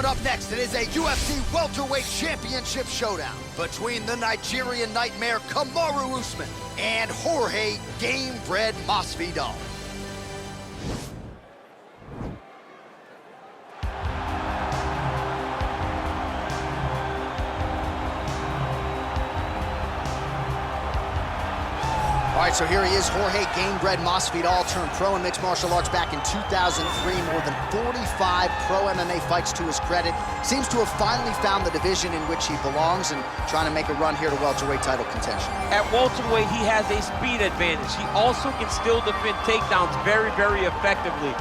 Coming up next, it is a UFC Welterweight Championship showdown between the Nigerian Nightmare Kamaru Usman and Jorge Gamebred Masvidal. All right, so here he is, Jorge Gamebred Masvidal, turned pro in mixed martial arts back in 2003. More than 45 pro MMA fights to his credit. Seems to have finally found the division in which he belongs and trying to make a run here to welterweight title contention. At welterweight, he has a speed advantage. He also can still defend takedowns very, very effectively.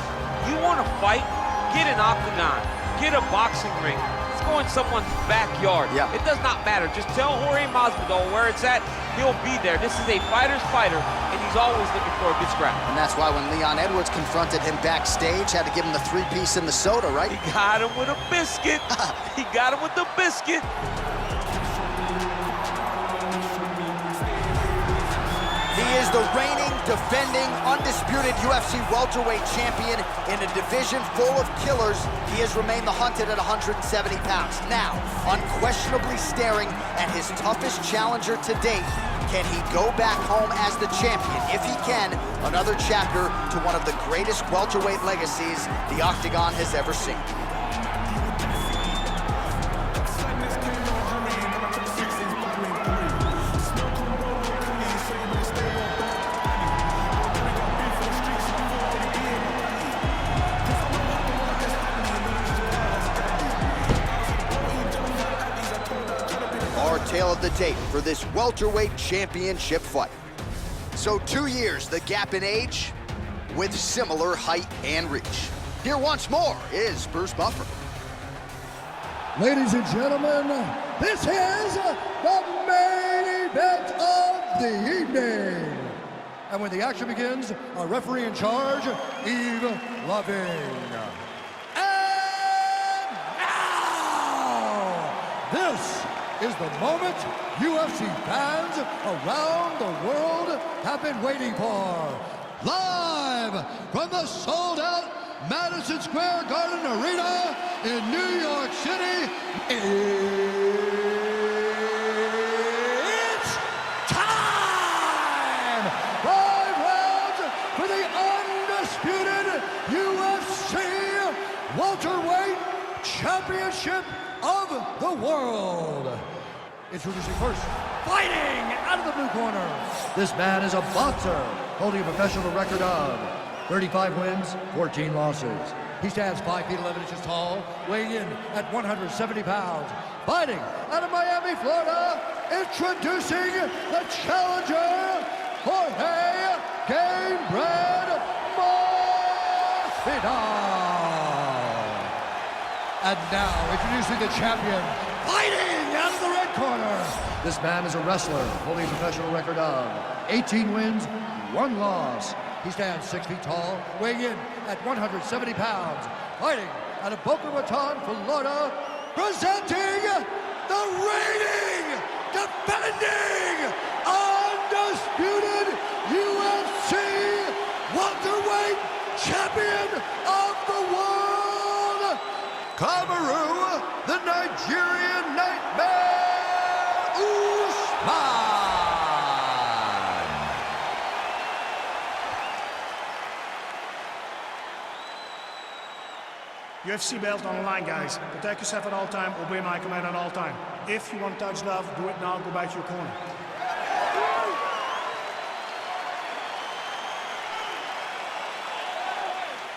You want to fight? Get an octagon. Get a boxing ring. Let's go in someone's backyard. Yeah. It does not matter. Just tell Jorge Masvidal where it's at. He'll be there. This is a fighter's fighter, and he's always looking for a good scrap. And that's why when Leon Edwards confronted him backstage, had to give him the 3-piece and the soda, right? He got him with a biscuit. He got him with the biscuit. He is the reigning, defending, undisputed UFC welterweight champion in a division full of killers. He has remained the hunted at 170 pounds. Now, unquestionably staring at his toughest challenger to date. Can he go back home as the champion? If he can, another chapter to one of the greatest welterweight legacies the Octagon has ever seen. Tale of the tape for this welterweight championship fight. So 2 years, the gap in age, with similar height and reach. Here once more is Bruce Buffer. Ladies and gentlemen, this is the main event of the evening. And when the action begins, our referee in charge, Yves Loving. And now, this is the moment UFC fans around the world have been waiting for. Live from the sold-out Madison Square Garden Arena in New York City, it's time! 5 rounds for the undisputed UFC Welterweight Championship of the world. Introducing first, fighting out of the blue corner. This man is a boxer, holding a professional record of 35 wins, 14 losses. He stands 5 feet 11 inches tall, weighing in at 170 pounds. Fighting out of Miami, Florida, introducing the challenger, Jorge Gamebred Masvidal. And now, introducing the champion, fighting out of the red corner. This man is a wrestler, holding a professional record of 18 wins, 1 loss. He stands 6 feet tall, weighing in at 170 pounds. Fighting out of Boca Raton, Florida, presenting the reigning, defending, undisputed UFC welterweight champion of the world, Kamaru, the Nigerian Nightmare Usman. UFC belt on the line, guys. Protect yourself at all time, obey my command at all time. If you want to touch love, do it now, go back to your corner.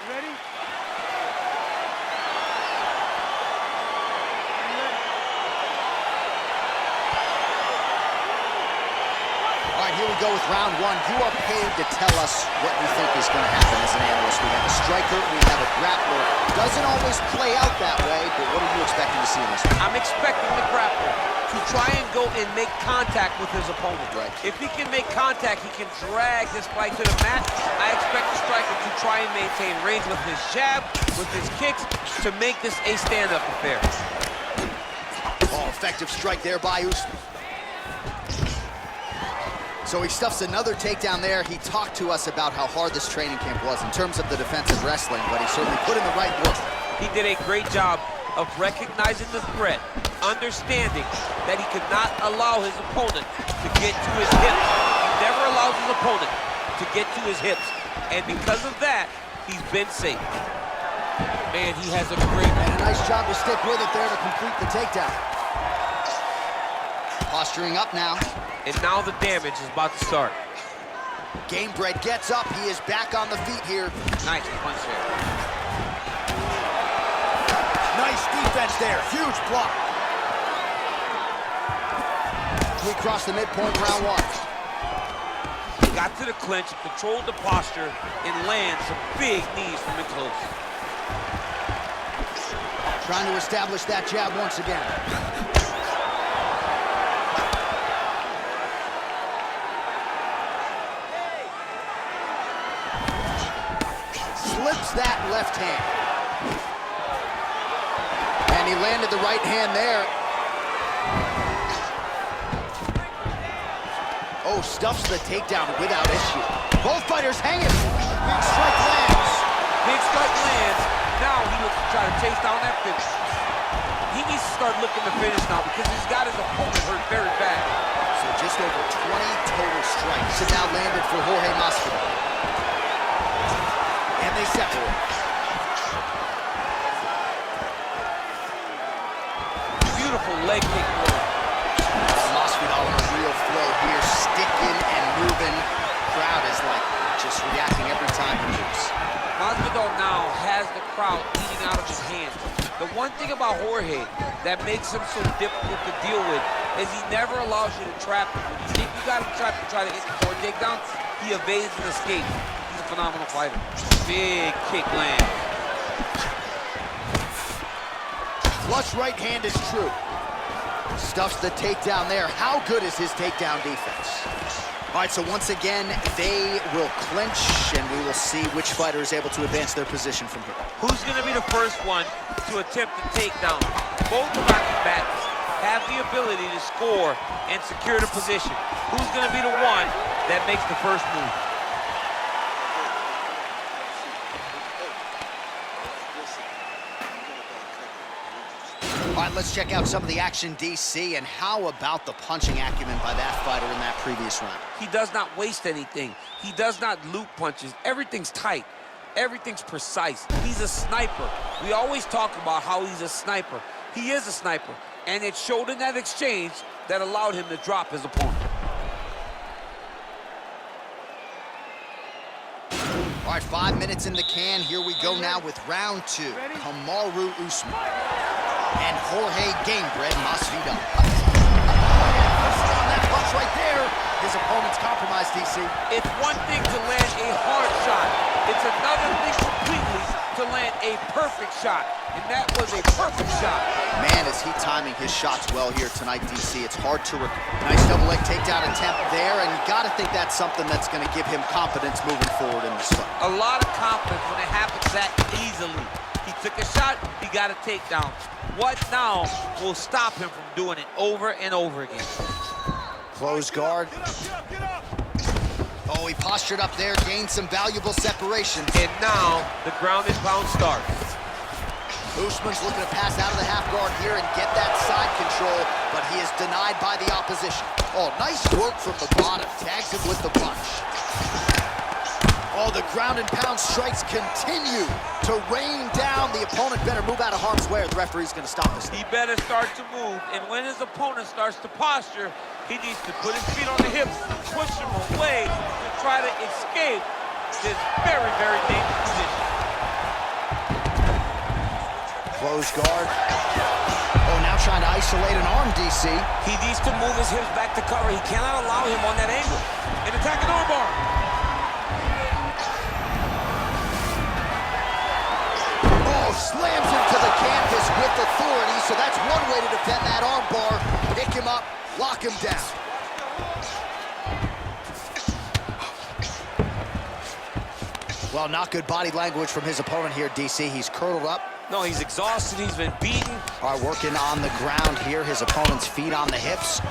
Ready? Here we go with round 1. You are paid to tell us what you think is going to happen as an analyst. We have a striker, we have a grappler. Doesn't always play out that way, but what are you expecting to see in this one? I'm expecting the grappler to try and go and make contact with his opponent. Right. If he can make contact, he can drag this fight to the mat. I expect the striker to try and maintain range with his jab, with his kicks, to make this a stand-up affair. Oh, effective strike there by Usman. So he stuffs another takedown there. He talked to us about how hard this training camp was in terms of the defensive wrestling, but he certainly put in the right work. He did a great job of recognizing the threat, understanding that he could not allow his opponent to get to his hips. He never allows his opponent to get to his hips. And because of that, he's been safe. Man, he has a great... And a nice job to stick with it there to complete the takedown. Posturing up now. And now the damage is about to start. Gamebred gets up. He is back on the feet here. Nice punch there. Nice defense there. Huge block. We cross the midpoint, round one. Got to the clinch, controlled the posture, and land some big knees from in close. Trying to establish that jab once again. Slips that left hand. And he landed the right hand there. Oh, stuffs the takedown without issue. Both fighters hanging. Big strike lands. Big strike lands. Now he looks to try to chase down that finish. He needs to start looking to finish now because he's got his opponent hurt very bad. So just over 20 total strikes have now landed for Jorge Masvidal. And they separate. Beautiful leg kick move. Masvidal in a real flow here, sticking and moving. Crowd is like just reacting every time he moves. Masvidal now has the crowd eating out of his hands. The one thing about Jorge that makes him so difficult to deal with is he never allows you to trap him. When you think you got him trapped to try to hit the forward takedown, he evades and escapes. He's a phenomenal fighter. Big kick lands. Flush right hand is true. Stuffs the takedown there. How good is his takedown defense? All right, so once again, they will clinch, and we will see which fighter is able to advance their position from here. Who's going to be the first one to attempt the takedown? Both of our combatants have the ability to score and secure the position. Who's going to be the one that makes the first move? All right, let's check out some of the action, DC, and how about the punching acumen by that fighter in that previous round? He does not waste anything. He does not loop punches. Everything's tight. Everything's precise. He's a sniper. We always talk about how he's a sniper. He is a sniper, and it showed in that exchange that allowed him to drop his opponent. All right, 5 minutes in the can. Here we go now with round two. Kamaru Usman and Jorge Gamebred Masvidal. That punch right there. His opponent's compromised, DC. It's one thing to land a hard shot. It's another thing completely to land a perfect shot. And that was a perfect shot. Man, is he timing his shots well here tonight, DC. It's hard to nice double leg takedown attempt there, and you got to think that's something that's going to give him confidence moving forward in this fight. A lot of confidence when it happens that easily. He took a shot, he got a takedown. What now will stop him from doing it over and over again? Close guard. Oh, he postured up there, gained some valuable separation. And now the ground and pound starts. Usman's looking to pass out of the half guard here and get that side control, but he is denied by the opposition. Oh, nice work from the bottom. Tags him with the punch. Oh, the ground and pound strikes continue to rain down. The opponent better move out of harm's way or the referee's going to stop this. He better start to move, and when his opponent starts to posture, he needs to put his feet on the hips, push him away to try to escape this very, very dangerous position. Close guard. Oh, now trying to isolate an arm, DC. He needs to move his hips back to cover. He cannot allow him on that angle. And attack an armbar. Oh, slams him to the canvas with authority, so that's one way to defend that armbar. Pick him up, lock him down. Well, not good body language from his opponent here, DC. He's curled up. No, he's exhausted. He's been beaten. All right, working on the ground here. His opponent's feet on the hips.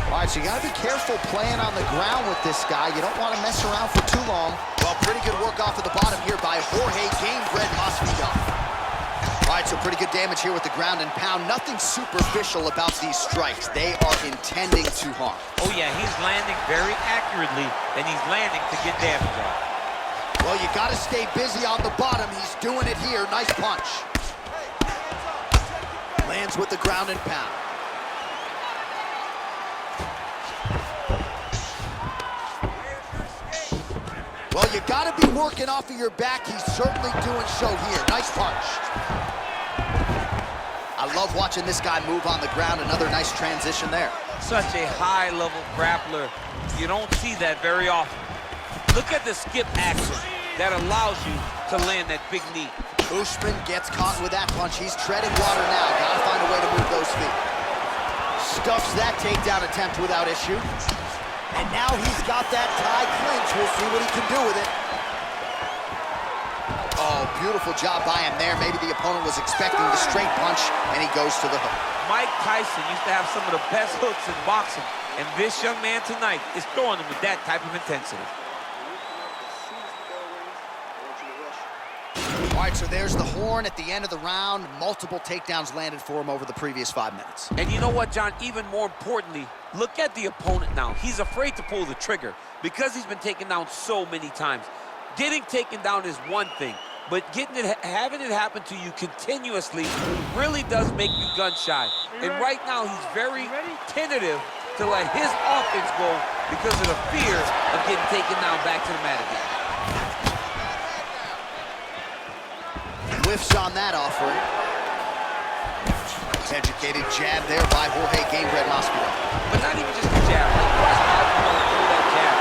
All right, so you got to be careful playing on the ground with this guy. You don't want to mess around for too long. Well, pretty good work off of the bottom here by Jorge Gamebred Masvidal. All right, right, so pretty good damage here with the ground and pound. Nothing superficial about these strikes. They are intending to harm. Oh yeah, he's landing very accurately, and he's landing to get damage on. Well, you gotta stay busy on the bottom. He's doing it here. Nice punch. Lands with the ground and pound. Well, you gotta be working off of your back. He's certainly doing so here. Nice punch. I love watching this guy move on the ground. Another nice transition there. Such a high-level grappler. You don't see that very often. Look at the skip action that allows you to land that big knee. Usman gets caught with that punch. He's treading water now. Gotta find a way to move those feet. Stuffs that takedown attempt without issue. And now he's got that tie clinch. We'll see what he can do with it. Oh, beautiful job by him there. Maybe the opponent was expecting the straight punch, and he goes to the hook. Mike Tyson used to have some of the best hooks in boxing, and this young man tonight is throwing them with that type of intensity. All right, so there's the horn at the end of the round. Multiple takedowns landed for him over the previous 5 minutes. And you know what, John? Even more importantly, look at the opponent now. He's afraid to pull the trigger because he's been taken down so many times. Getting taken down is one thing, but having it happen to you continuously really does make you gun shy. And right now, he's very tentative to let his offense go because of the fear of getting taken down back to the mat again. Whiffs on that offering. Educated jab there by Jorge Masvidal. But not even just the jab. Like Masvidal throw that jab.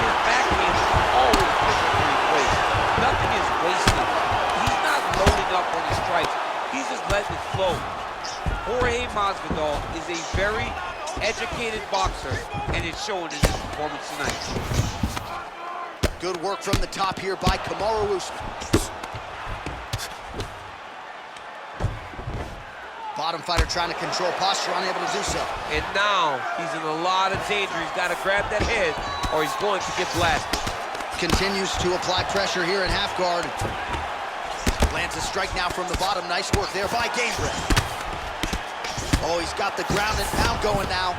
His backhand is always pushing for his waist. Nothing is wasted. He's not loading up on his strikes. He's just letting it flow. Jorge Masvidal is a very educated boxer, and it's showing in his performance tonight. Good work from the top here by Kamaru Usman. Bottom fighter trying to control posture, unable to do so. And now he's in a lot of danger. He's got to grab that head or he's going to get blasted. Continues to apply pressure here in half guard. Lands a strike now from the bottom. Nice work there by Gamebred. Oh, he's got the ground and pound going now.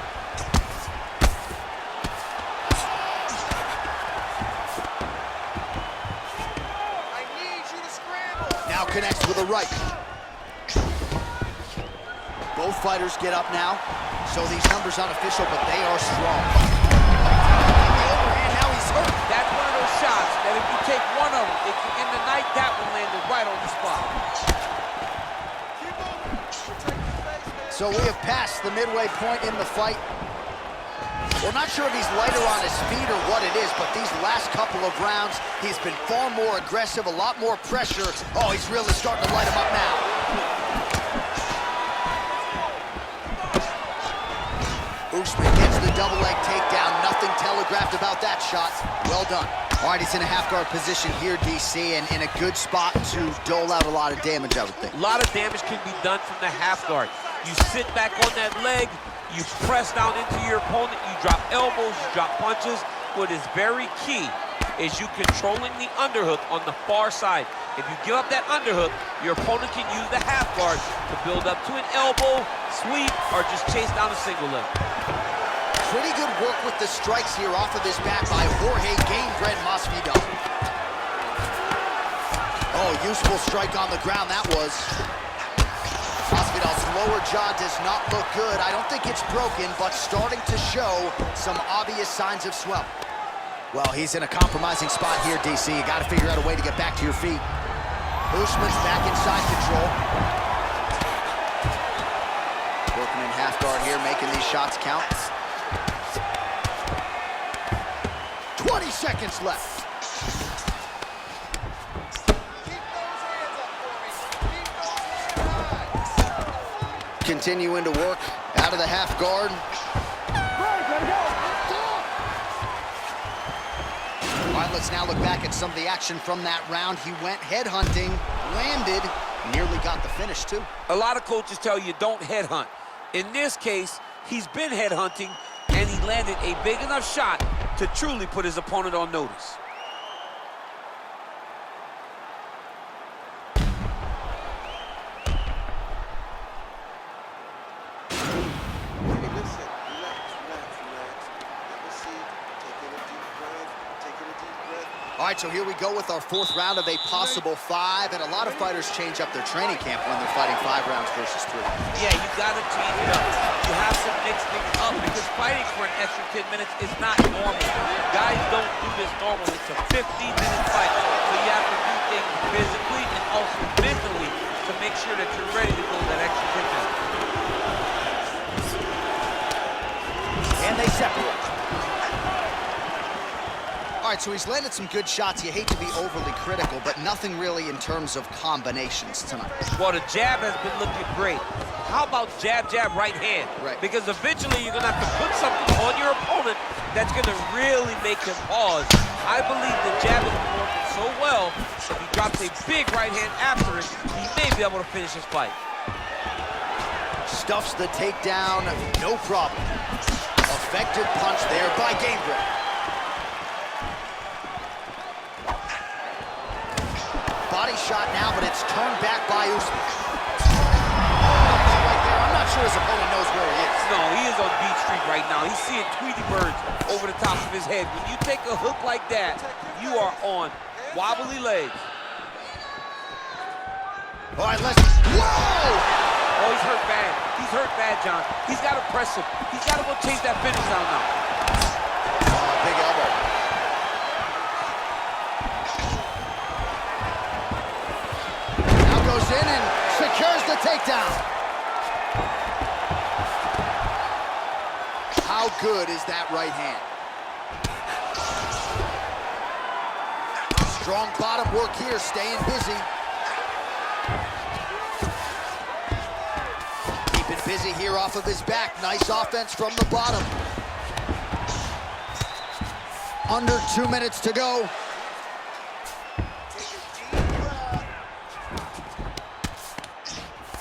I need you to scramble. Now connects with a right. Both fighters get up now, so these numbers aren't official, but they are strong. And now he's hurt. That's one of those shots that if you take one of them, if you end the night, that one landed right on the spot. So we have passed the midway point in the fight. We're not sure if he's lighter on his feet or what it is, but these last couple of rounds, he's been far more aggressive, a lot more pressure. Oh, he's really starting to light him up now. Usman gets the double leg takedown. Nothing telegraphed about that shot. Well done. All right, he's in a half guard position here, DC, and in a good spot to dole out a lot of damage, I would think. A lot of damage can be done from the half guard. You sit back on that leg, you press down into your opponent, you drop elbows, you drop punches. What is very key is you controlling the underhook on the far side. If you give up that underhook, your opponent can use the half guard to build up to an elbow, sweep, or just chase down a single leg. Pretty good work with the strikes here off of his back by Jorge Masvidal. Oh, useful strike on the ground that was. Masvidal's lower jaw does not look good. I don't think it's broken, but starting to show some obvious signs of swelling. Well, he's in a compromising spot here, DC. You got to figure out a way to get back to your feet. Usman's back inside control. Working in half guard here, making these shots count. 20 seconds left. Keep those hands up for me. Keep those hands high. Continuing to work out of the half guard. All right, let's now look back at some of the action from that round. He went head hunting, landed, nearly got the finish too. A lot of coaches tell you don't head hunt. In this case, he's been head hunting and he landed a big enough shot to truly put his opponent on notice. All right, so here we go with our 4th round of a possible 5, and a lot of fighters change up their training camp when they're fighting 5 rounds versus 3. Yeah, you gotta change it up. You have to mix things up because fighting for an extra 10 minutes is not normal. Guys don't do this normally. It's a 15-minute fight, so you have to do things physically and also mentally to make sure that you're ready to go that extra 10 minutes. And they separate. All right, so he's landed some good shots. You hate to be overly critical, but nothing really in terms of combinations tonight. Well, the jab has been looking great. How about jab, jab, right hand? Right. Because eventually you're gonna have to put something on your opponent that's gonna really make him pause. I believe the jab has been working so well, if he drops a big right hand after it, he may be able to finish his fight. Stuffs the takedown, no problem. Effective punch there by Gainbridge. Body shot now, but it's turned back by Usman. Right there. I'm not sure his opponent knows where he is. No, he is on Beach Street right now. He's seeing Tweety birds over the top of his head. When you take a hook like that, you are on wobbly legs. All right, let's... Whoa! Oh, he's hurt bad. He's hurt bad, John. He's got to press him. He's got to go chase that finish down now. Big elbow. Now goes in and secures the takedown. How good is that right hand? Strong bottom work here, staying busy. Keeping busy here off of his back. Nice offense from the bottom. Under 2 minutes to go.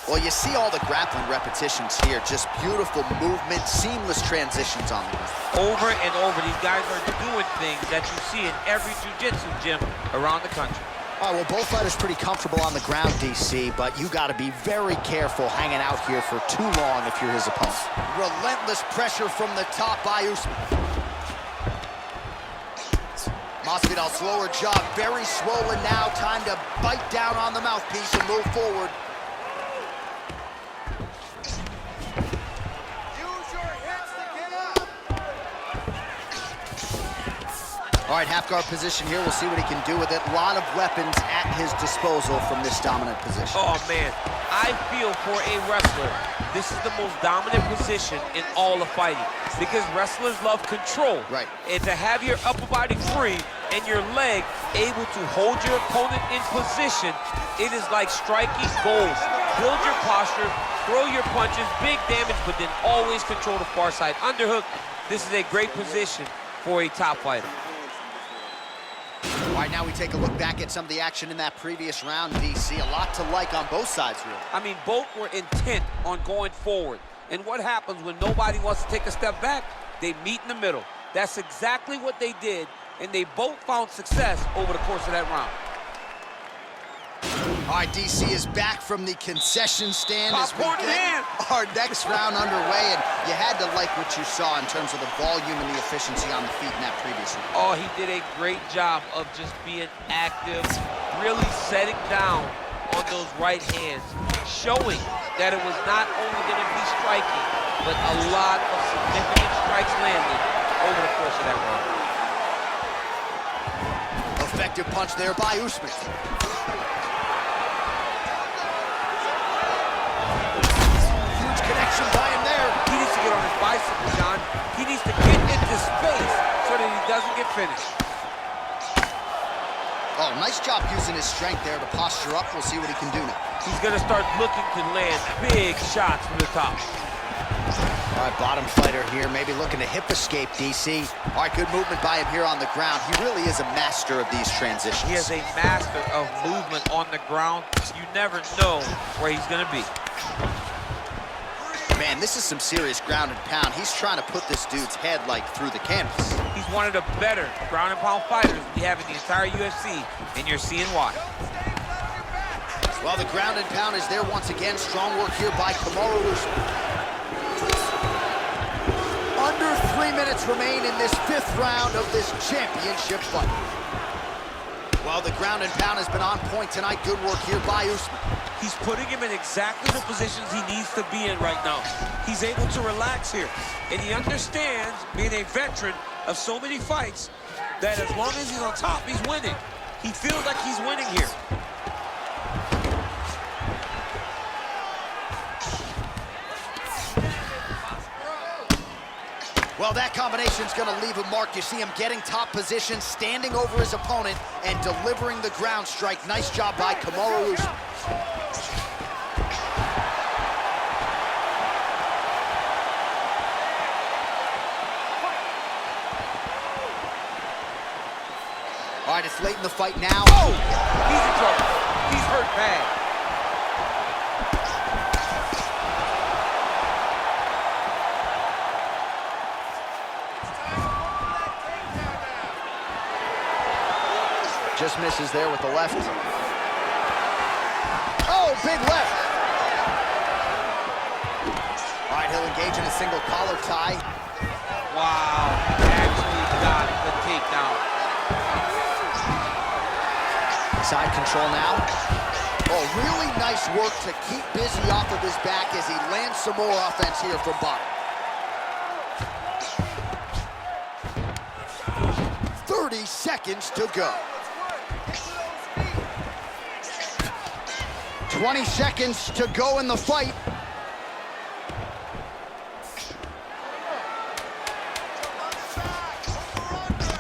Well, you see all the grappling repetitions here. Just beautiful movement, seamless transitions on the ground. Over and over, these guys are doing things that you see in every jiu-jitsu gym around the country. All right, well, both fighters pretty comfortable on the ground, DC, but you got to be very careful hanging out here for too long if you're his opponent. Relentless pressure from the top by Usman. Masvidal, slower jog, very swollen now. Time to bite down on the mouthpiece and move forward. Use your hips to get up. All right, half guard position here. We'll see what he can do with it. A lot of weapons at his disposal from this dominant position. Oh, man. I feel for a wrestler, this is the most dominant position in all of fighting because wrestlers love control. Right. And to have your upper body free and your leg able to hold your opponent in position, it is like striking gold. Build your posture, throw your punches, big damage, but then always control the far side. Underhook, this is a great position for a top fighter. All right, now we take a look back at some of the action in that previous round, DC. A lot to like on both sides, really. I mean, both were intent on going forward. And what happens when nobody wants to take a step back? They meet in the middle. That's exactly what they did, and they both found success over the course of that round. All right, DC is back from the concession stand as we Popcorn in get hand. our next round underway, and you had to like what you saw in terms of the volume and the efficiency on the feet in that previous round. Oh, he did a great job of just being active, really setting down on those right hands, showing that it was not only going to be striking, but a lot of significant strikes landed over the course of that round. Effective punch there by Usman. Huge connection by him there. He needs to get on his bicycle, John. He needs to get into space so that he doesn't get finished. Oh, nice job using his strength there to posture up. We'll see what he can do now. He's going to start looking to land big shots from the top. All right, bottom fighter here, maybe looking to hip escape, DC. All right, good movement by him here on the ground. He really is a master of these transitions. He is a master of movement on the ground. You never know where he's going to be. Man, this is some serious ground and pound. He's trying to put this dude's head, like, through the canvas. He's one of the better ground and pound fighters we have in the entire UFC, and you're seeing why. Well, the ground and pound is there once again. Strong work here by Kamaru Usman. Under 3 minutes remain in this 5th round of this championship fight. Well, the ground and pound has been on point tonight. Good work here by Usman. He's putting him in exactly the positions he needs to be in right now. He's able to relax here. And he understands, being a veteran of so many fights, that as long as he's on top, he's winning. He feels like he's winning here. Well, that combination's gonna leave a mark. You see him getting top position, standing over his opponent, and delivering the ground strike. Nice job by Kamaru Usman. All right, it's late in the fight now. Oh! He's in trouble. He's hurt bad. Just misses there with the left. Oh, big left. All right, he'll engage in a single collar tie. Wow, actually got the takedown. Side control now. Oh, really nice work to keep busy off of his back as he lands some more offense here from bottom. 30 seconds to go. 20 seconds to go in the fight.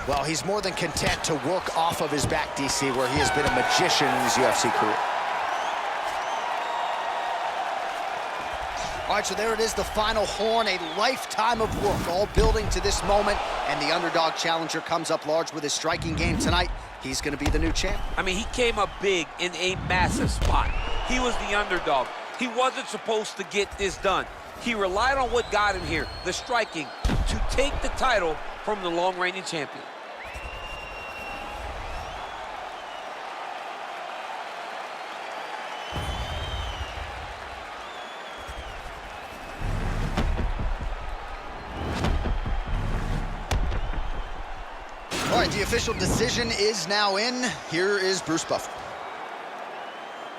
Well, he's more than content to work off of his back, DC, where he has been a magician in his UFC career. All right, so there it is, the final horn, a lifetime of work, all building to this moment, and the underdog challenger comes up large with his striking game tonight. He's gonna be the new champ. I mean, he came up big in a massive spot. He was the underdog. He wasn't supposed to get this done. He relied on what got him here, the striking, to take the title from the long-reigning champion. All right, the official decision is now in. Here is Bruce Buffer.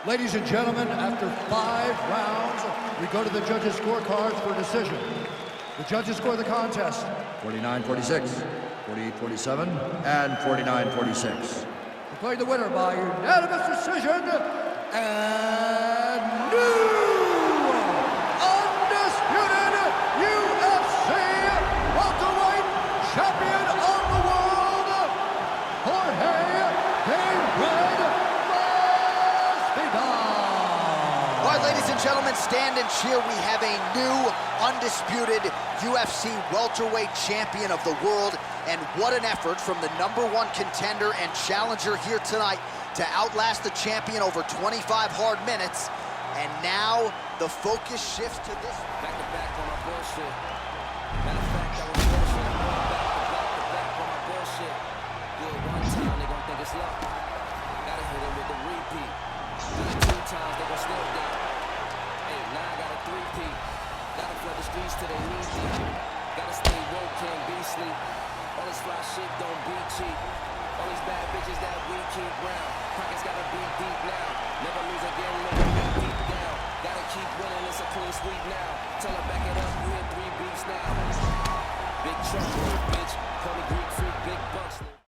Ladies and gentlemen, after 5 rounds, we go to the judges' scorecards for decision. The judges score the contest 49-46, 48-47, and 49-46. Declaring the winner by unanimous decision, and new undisputed UFC welterweight champion of the world, Jorge Masvidal. All right, ladies and gentlemen, stand and cheer. We have a new undisputed UFC welterweight champion of the world. And what an effort from the #1 contender and challenger here tonight to outlast the champion over 25 hard minutes. And now the focus shifts to this. Back to back on my bullshit. Matter of fact, that was bullshit. I'm going back to back on my bullshit. Do it one time, they gon' think it's luck. Gotta hit it with the repeat. Do it 2 times, they gon' still doubt. Hey, now I got a 3-peat. Gotta flood the streets till they need me. Gotta stay woke, can't be sleep. All this fly shit don't be cheap. All these bad bitches that we keep round. Pockets gotta be deep now. Never lose again, never be deep down. Gotta keep winning, it's a clean sweep now. Tell her back it up, you hit 3 beats now. Big truck.